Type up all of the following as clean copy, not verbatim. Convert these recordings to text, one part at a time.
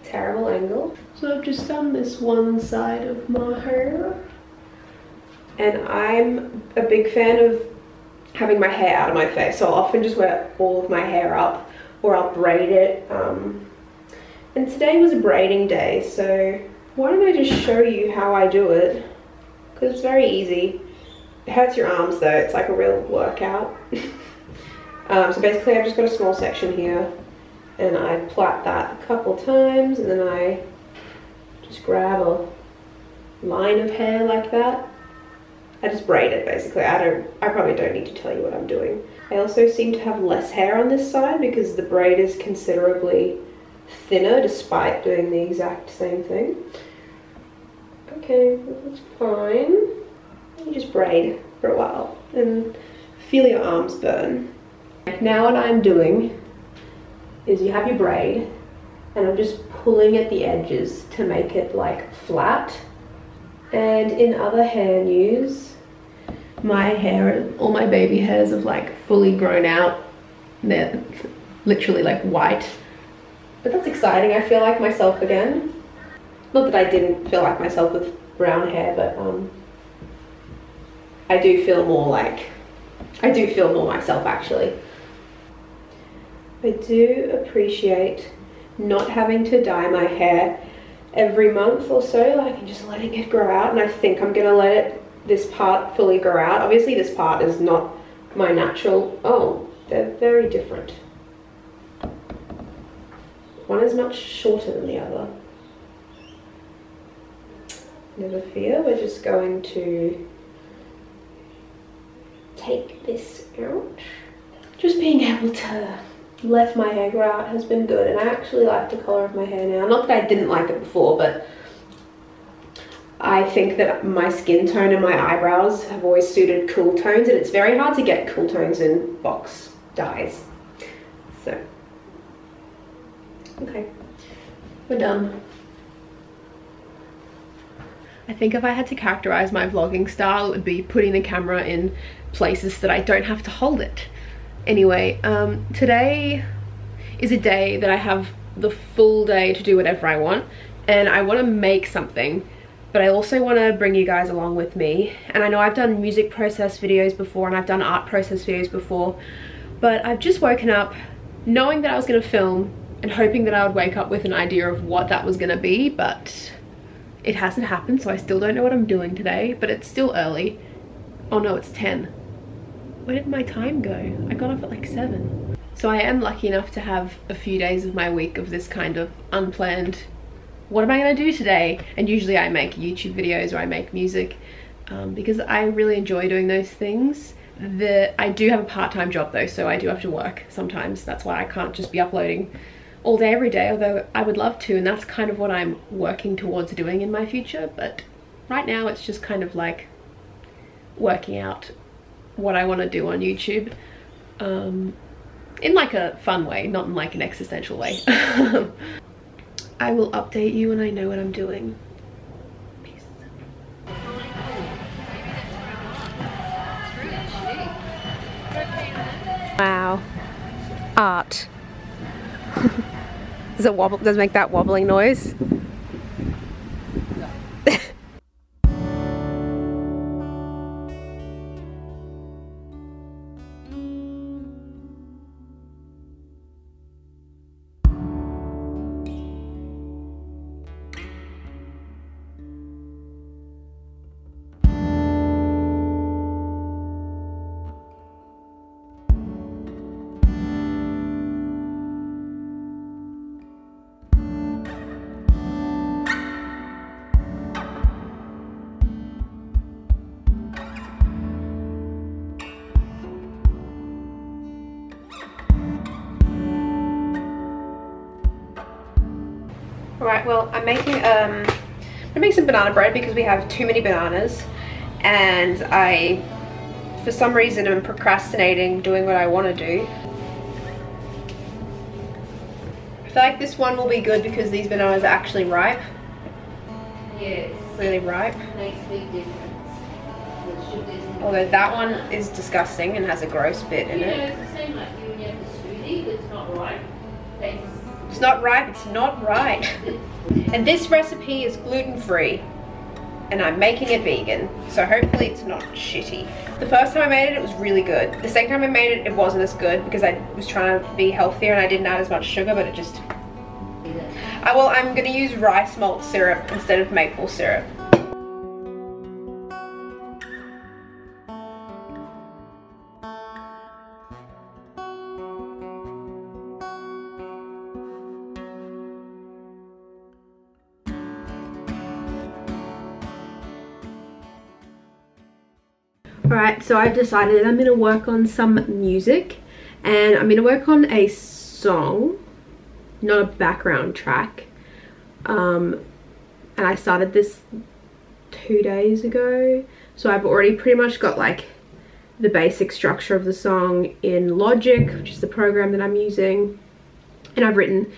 terrible angle. So I've just done this one side of my hair. And I'm a big fan of having my hair out of my face, so I'll often just wear all of my hair up, or I'll braid it. And today was a braiding day, so why don't I just show you how I do it, because it's very easy. It hurts your arms though, it's like a real workout. So basically I've just got a small section here, and I plait that a couple times, and then I just grab a line of hair like that. I just braid it basically. I probably don't need to tell you what I'm doing. I also seem to have less hair on this side because the braid is considerably thinner despite doing the exact same thing. Okay, that's fine. You just braid for a while and feel your arms burn. Now what I'm doing is you have your braid, and I'm just pulling at the edges to make it like flat. And in other hair news, my hair, all my baby hairs have like fully grown out. They're literally like white. But that's exciting, I feel like myself again. Not that I didn't feel like myself with brown hair, but I do feel more myself actually. I do appreciate not having to dye my hair every month or so, like, and just letting it grow out. And I think I'm gonna let this part fully grow out. Obviously this part is not my natural. Oh, they're very different. One is much shorter than the other. Never fear, we're just going to take this out. Just being able to let my hair grow out has been good, and I actually like the colour of my hair now. Not that I didn't like it before, but I think that my skin tone and my eyebrows have always suited cool tones, and it's very hard to get cool tones in box dyes. So, okay, we're done. I think if I had to characterize my vlogging style, it would be putting the camera in places that I don't have to hold it. Anyway, today is a day that I have the full day to do whatever I want, and I want to make something, but I also want to bring you guys along with me. And I know I've done music process videos before, and I've done art process videos before, but I've just woken up knowing that I was going to film and hoping that I would wake up with an idea of what that was going to be, but it hasn't happened, so I still don't know what I'm doing today, but it's still early. Oh no, it's 10. Where did my time go? I got off at like 7. So I am lucky enough to have a few days of my week of this kind of unplanned, what am I gonna do today? And usually I make YouTube videos or I make music because I really enjoy doing those things. I do have a part-time job though, so I do have to work sometimes. That's why I can't just be uploading all day every day, although I would love to, and that's kind of what I'm working towards doing in my future. But right now it's just kind of like working out what I want to do on YouTube in like a fun way, not in like an existential way. I will update you when I know what I'm doing. Peace. Wow, art. Does it wobble? Does it make that wobbling noise? Alright, well, I'm gonna make some banana bread because we have too many bananas, and I, for some reason, am procrastinating doing what I want to do. I feel like this one will be good because these bananas are actually ripe. Yes. Really ripe. Makes a big difference. Although that one is disgusting and has a gross bit in it. It's the same like you when you have the smoothie, but it's not ripe. Tastes It's not right, it's not right. And this recipe is gluten-free. And I'm making it vegan, so hopefully it's not shitty. The first time I made it, it was really good. The second time I made it, it wasn't as good because I was trying to be healthier and I didn't add as much sugar, but it just... well, I'm gonna use rice malt syrup instead of maple syrup. Alright, so I've decided I'm going to work on some music, and I'm going to work on a song, not a background track. And I started this 2 days ago, so I've already pretty much got like the basic structure of the song in Logic, which is the program that I'm using, and I've written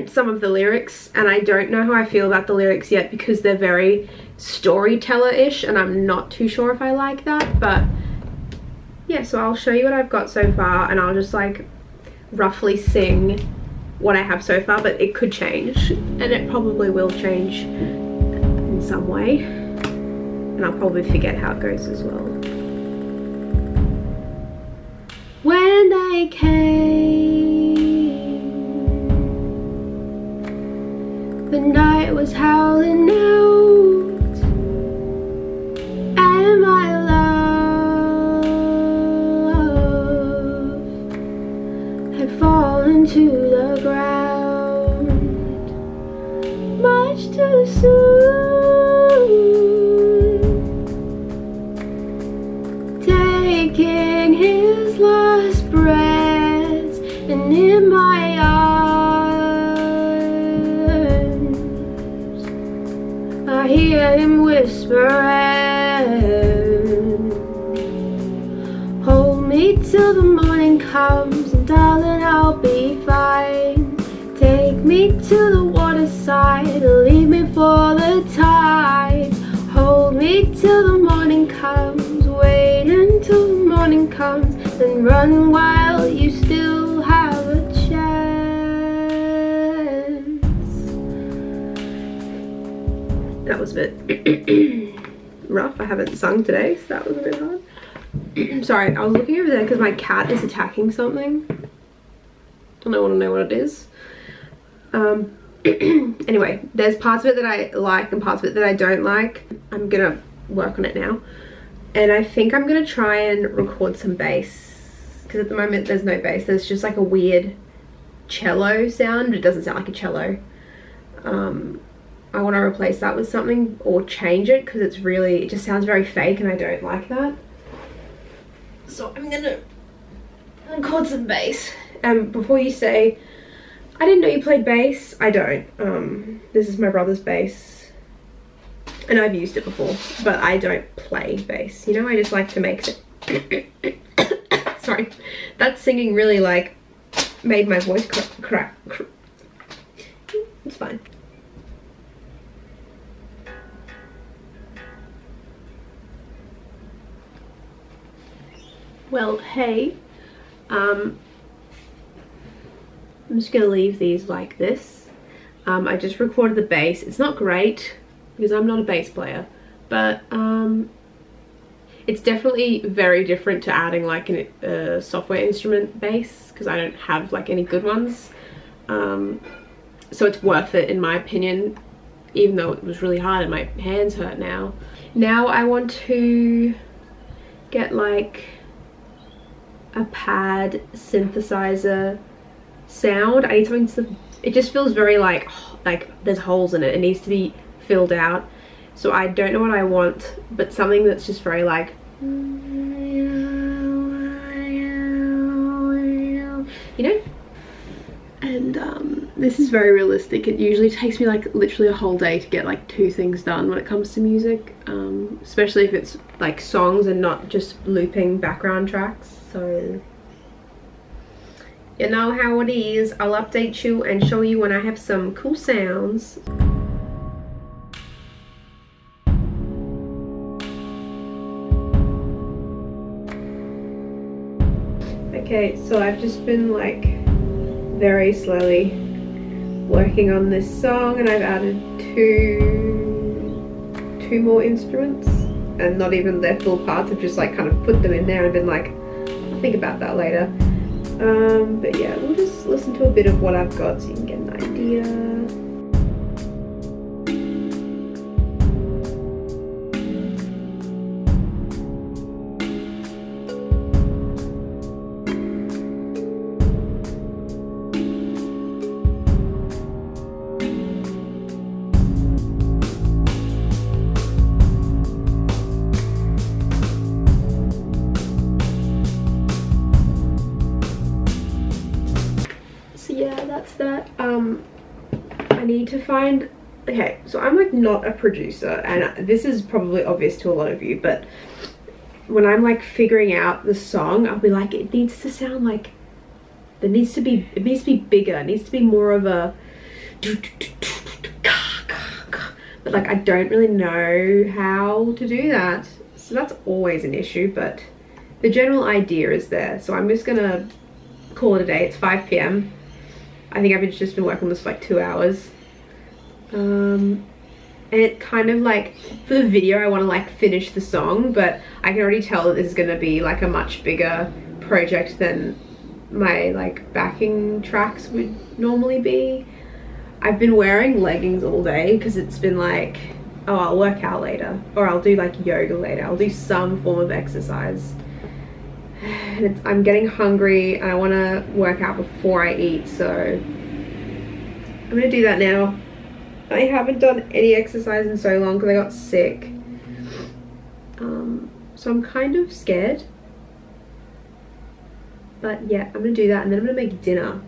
some of the lyrics, and I don't know how I feel about the lyrics yet because they're very storyteller-ish and I'm not too sure if I like that, but yeah, so I'll show you what I've got so far and I'll just like roughly sing what I have so far, but it could change and it probably will change in some way and I'll probably forget how it goes as well. When they came, the night was howling out, and my love had fallen to the ground, much too soon, taking his last breaths, and in my arms I hear him whispering, hold me till the morning comes, and darling I'll be fine. Take me to the waterside, leave me for the tide. Hold me till the morning comes, wait until the morning comes, then run while you still have a chance. That was a bit rough. I haven't sung today, so that was a bit hard. Sorry, I was looking over there because my cat is attacking something. And I want to know what it is. Anyway, there's parts of it that I like and parts of it that I don't like. I'm gonna work on it now. And I think I'm gonna try and record some bass. Because at the moment there's no bass. There's just like a weird cello sound, but it doesn't sound like a cello. I want to replace that with something or change it because it's really, it just sounds very fake and I don't like that. So I'm gonna record some bass. Before you say, I didn't know you played bass, I don't. This is my brother's bass and I've used it before, but I don't play bass, you know, I just like to make it. Sorry, that singing really like made my voice crack. It's fine. Well, hey, I'm just gonna leave these like this. I just recorded the bass. It's not great because I'm not a bass player, but it's definitely very different to adding like a software instrument bass because I don't have like any good ones. So it's worth it in my opinion, even though it was really hard and my hands hurt now. Now I want to get like a pad synthesizer sound. I need something to, it just feels very like there's holes in it. It needs to be filled out. So I don't know what I want, but something that's just very like, you know? And this is very realistic. It usually takes me like literally a whole day to get like 2 things done when it comes to music, especially if it's like songs and not just looping background tracks. So you know how it is. I'll update you and show you when I have some cool sounds. Okay, so I've just been like very slowly working on this song, and I've added two more instruments, and not even their full parts. I've just like kind of put them in there and been like, I'll think about that later. But yeah, we'll just listen to a bit of what I've got so you can get an idea. Yeah, that's that. I need to find, okay, so I'm like not a producer, and this is probably obvious to a lot of you, but when I'm like figuring out the song, I'll be like, it needs to sound like, it needs to be bigger, it needs to be more of a, but like I don't really know how to do that, so that's always an issue, but the general idea is there. So I'm just gonna call it a day. It's 5 p.m. I think I've just been working on this for like 2 hours. And it kind of like, for the video I want to like finish the song, but I can already tell that this is going to be like a much bigger project than my like backing tracks would normally be. I've been wearing leggings all day because it's been like, oh, I'll work out later, or I'll do like yoga later, I'll do some form of exercise. And I'm getting hungry and I want to work out before I eat, so I'm gonna do that now. I haven't done any exercise in so long because I got sick, so I'm kind of scared, but yeah, I'm gonna do that, and then I'm gonna make dinner.